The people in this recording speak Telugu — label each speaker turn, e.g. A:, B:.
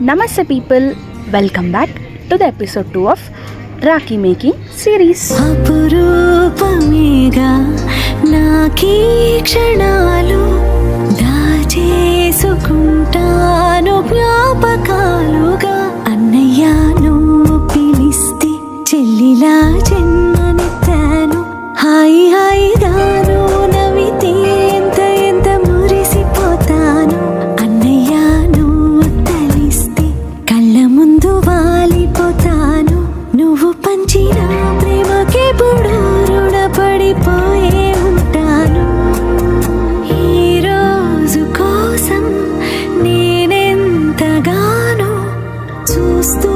A: Namaste people, welcome back to the episode 2 of Rakhi Making series.
B: అపురూపమేగా నాకీ క్షణాలు దాచేసుకుంటాను జ్ఞాపకాలుగా. అన్నయ్య నువ్వు పిలిస్తే చెల్లిలా జన్మనెత్తాను. హాయి హాయిగాను నవ్వితే ఎంత ఎంత మురిసిపోతాను. అన్నయ్య నువ్వు తలిస్తే కళ్ళ ముందు వాలిపోతాను. నువ్వు పంచిన ప్రేమకెప్పుడు రుణపడిపోయే ఉంటాను. ఈ రోజు కోసం నేనెంతగానో చూస్తూ